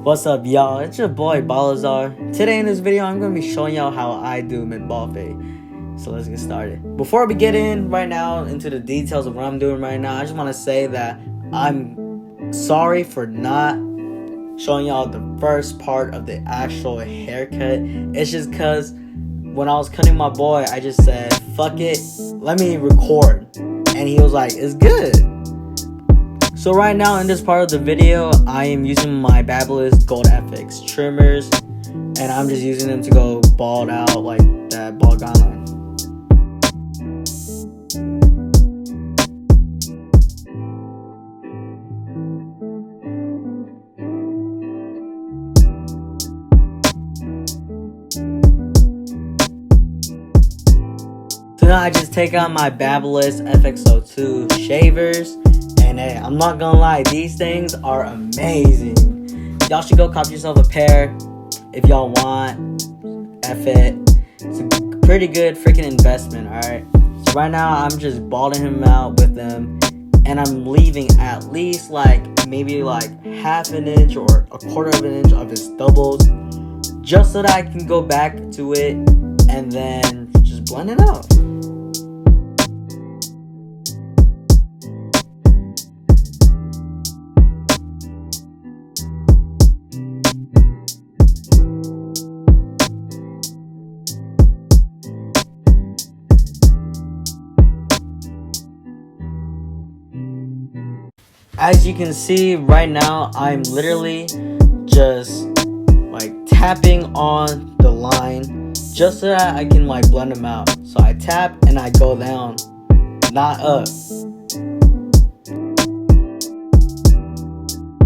What's up, y'all? It's your boy Balazar. Today in this video, I'm going to be showing y'all how I do mid-DownFade. So let's get started. Before we get in right now into the details of what I'm doing right now, I just want to say that I'm sorry for not showing y'all the first part of the actual haircut. It's just because when I was cutting my boy, I just said, fuck it, let me record. And he was like, it's good. So right now in this part of the video, I am using my Babyliss Gold FX trimmers, and I'm just using them to go bald out like that bald guideline. So now I just take out my Babyliss FX02 shavers. And hey, I'm not gonna lie, these things are amazing. Y'all should go cop yourself a pair if y'all want. F it. It's a pretty good freaking investment, alright? So right now, I'm just balding him out with them. And I'm leaving at least maybe half an inch or a quarter of an inch of his stubbles. Just so that I can go back to it and then just blend it out. As you can see right now, I'm literally just tapping on the line just so that I can blend them out. So I tap and I go down, not up.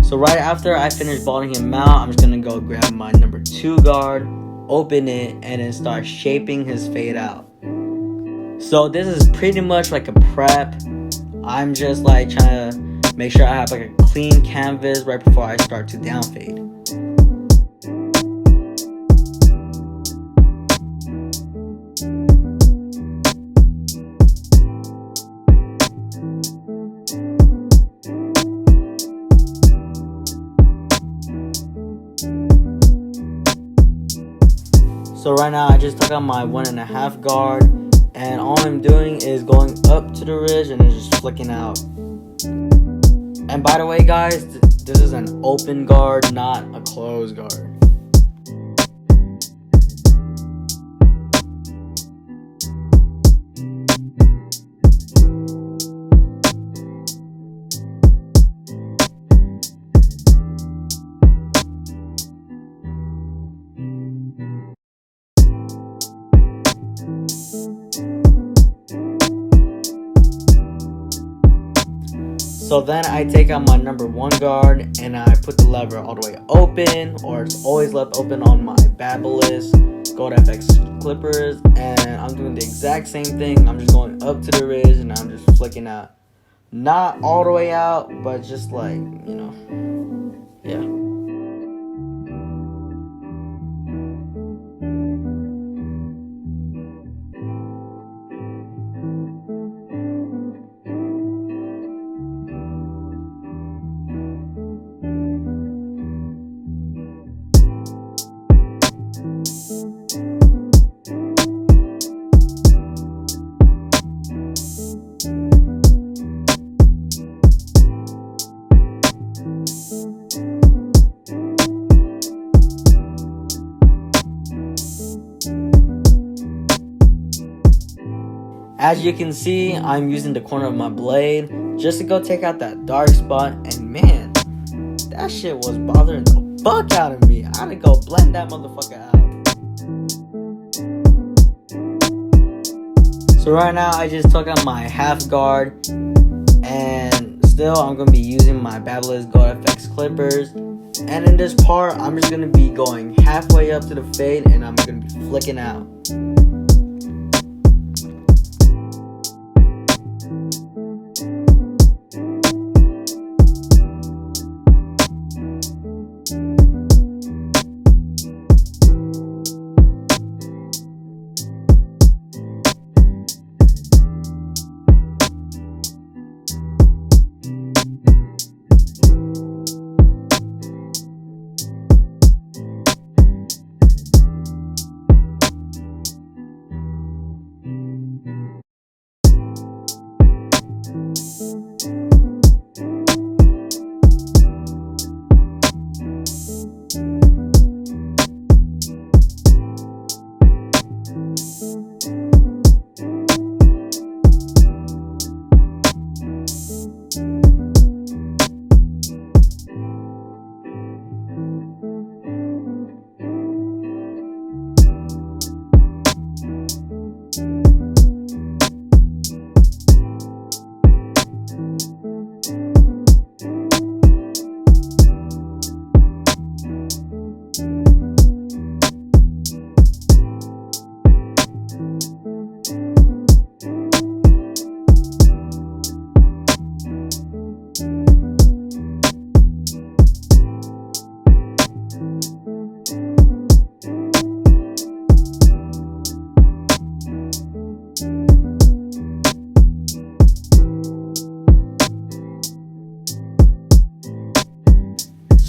So right after I finish balding him out, I'm just gonna go grab my number 2 guard, open it, and then start shaping his fade out. So this is pretty much like a prep. I'm just trying to make sure I have a clean canvas right before I start to downfade. So right now I just took out my 1.5 guard, and all I'm doing is going up to the ridge and then just flicking out. And by the way guys, this is an open guard, not a closed guard. So then I take out my number 1 guard and I put the lever all the way open, or it's always left open on my Babyliss Gold FX clippers, and I'm doing the exact same thing. I'm just going up to the ridge and I'm just flicking out. Not all the way out, but just yeah. As you can see, I'm using the corner of my blade just to go take out that dark spot, and man, that shit was bothering the fuck out of me. I had to go blend that motherfucker out. So right now, I just took out my half guard, and still I'm going to be using my Babyliss Gold FX clippers. And in this part, I'm just going to be going halfway up to the fade, and I'm going to be flicking out.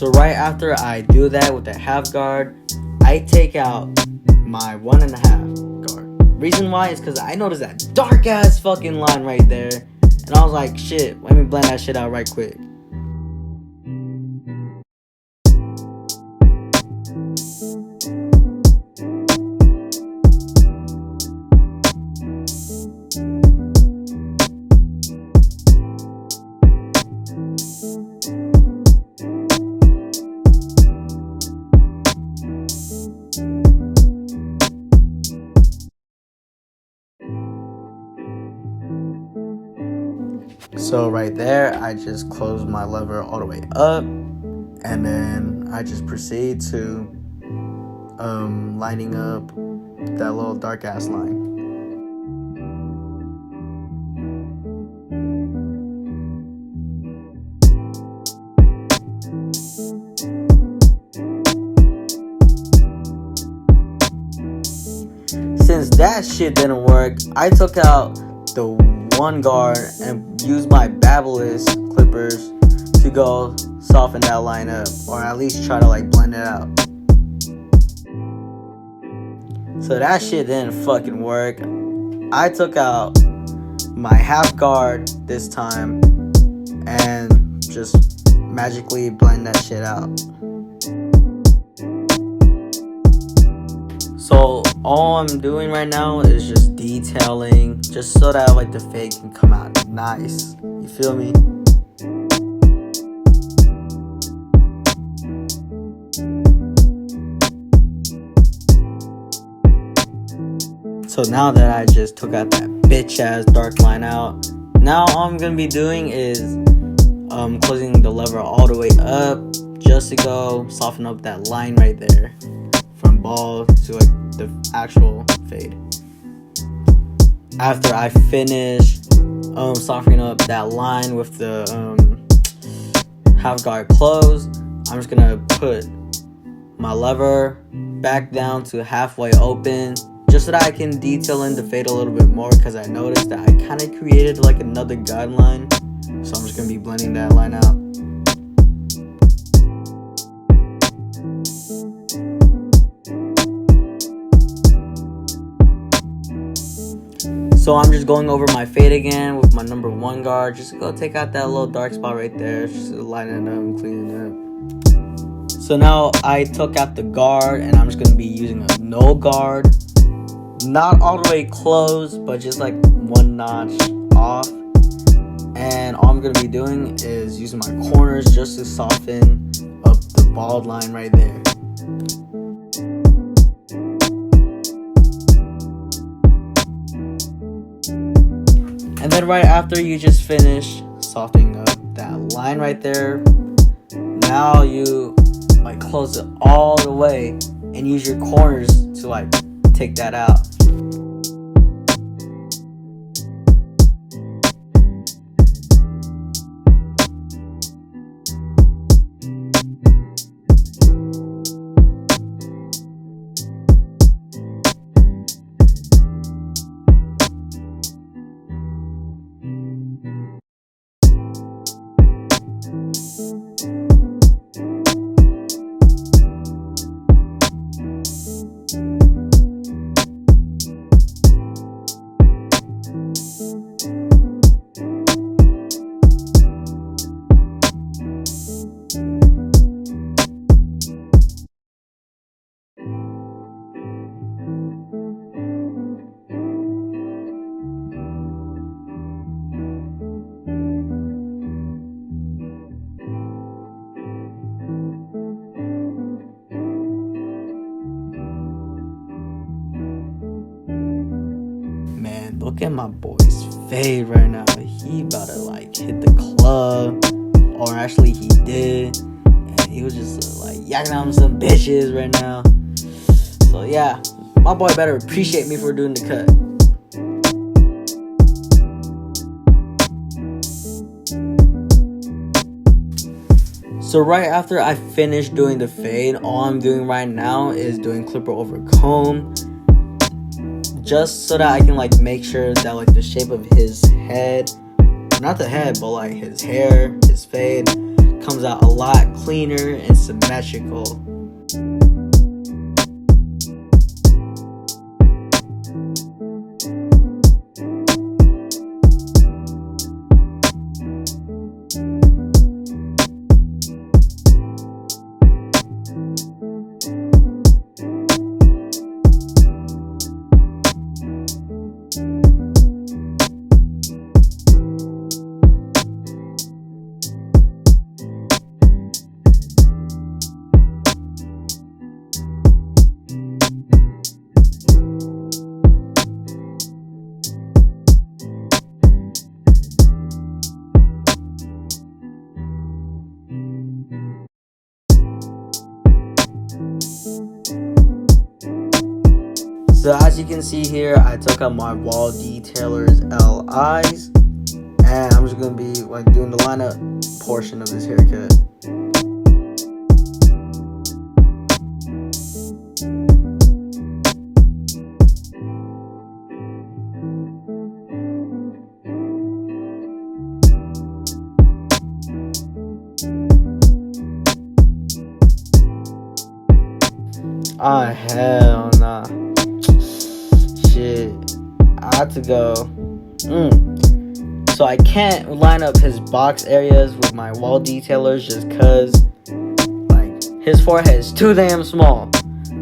So right after I do that with the half guard, I take out my 1.5 guard. Reason why is because I noticed that dark ass fucking line right there, and I was like, shit, let me blend that shit out right quick. So right there, I just close my lever all the way up, and then I just proceed to lining up that little dark ass line. Since that shit didn't work, I took out the 1 guard and used my Babyliss clippers to go soften that line up, or at least try to like blend it out. So that shit didn't fucking work. I took out my half guard this time and just magically blend that shit out. So all I'm doing right now is just detailing, just so that like the fade can come out nice. You feel me? So now that I just took out that bitch ass dark line out, now all I'm gonna be doing is closing the lever all the way up just to go soften up that line right there from ball to like the actual fade. After I finish softening up that line with the half guard closed, I'm just gonna put my lever back down to halfway open, just so that I can detail in the fade a little bit more, because I noticed that I kind of created like another guideline. So I'm just gonna be blending that line out. So I'm just going over my fade again with my number 1 guard, just to go take out that little dark spot right there, just to line it up, clean it up. So now I took out the guard, and I'm just gonna be using a no guard, not all the way closed, but just like 1 notch off. And all I'm gonna be doing is using my corners just to soften up the bald line right there. And then right after you just finish softening up that line right there, now you like close it all the way and use your corners to like take that out. Look at my boy's fade right now. He about to like hit the club, or actually he did, and he was just like yakking on some bitches right now. So yeah, my boy better appreciate me for doing the cut. So right after I finished doing the fade, all I'm doing right now is doing clipper over comb, just so that I can like make sure that like the shape of his head, not the head, but like his hair, his fade, comes out a lot cleaner and symmetrical. So as you can see here, I took out my wall detailer's LIs, and I'm just gonna be like doing the lineup portion of this haircut. Ah, hell nah. Shit, I have to go. So I can't line up his box areas with my wall detailers just cause like his forehead is too damn small.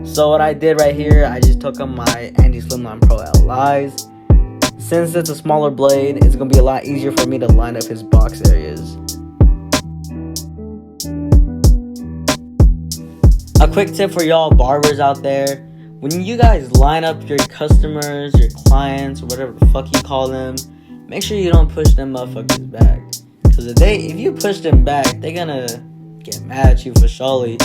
So what I did right here, I just took on my Andy Slimline Pro LIs. Since it's a smaller blade, it's gonna be a lot easier for me to line up his box areas. A quick tip for y'all barbers out there: when you guys line up your customers, your clients, or whatever the fuck you call them, make sure you don't push them motherfuckers back. Cause if you push them back, they're gonna get mad at you for surely.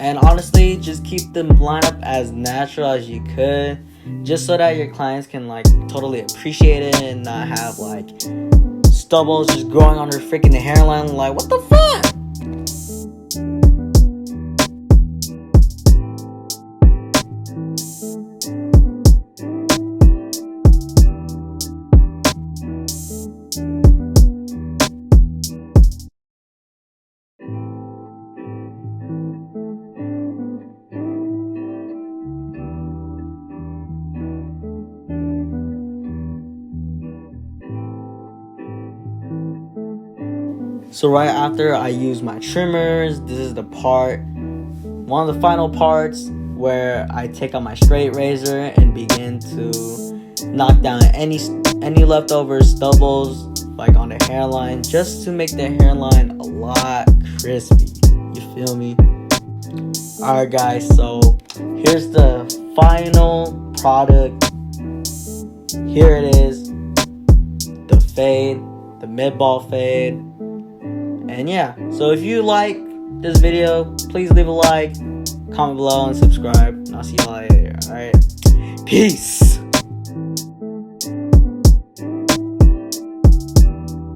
And honestly, just keep them lined up as natural as you could, just so that your clients can like totally appreciate it and not have like stubbles just growing on their freaking hairline. Like, what the fuck? So right after I use my trimmers, this is the part, one of the final parts, where I take out my straight razor and begin to knock down any leftover stubbles like on the hairline, just to make the hairline a lot crispy. You feel me? Alright guys, so here's the final product. Here it is, the fade, the mid-ball fade. And yeah, so if you like this video, please leave a like, comment below, and subscribe. And I'll see y'all later. Alright, peace.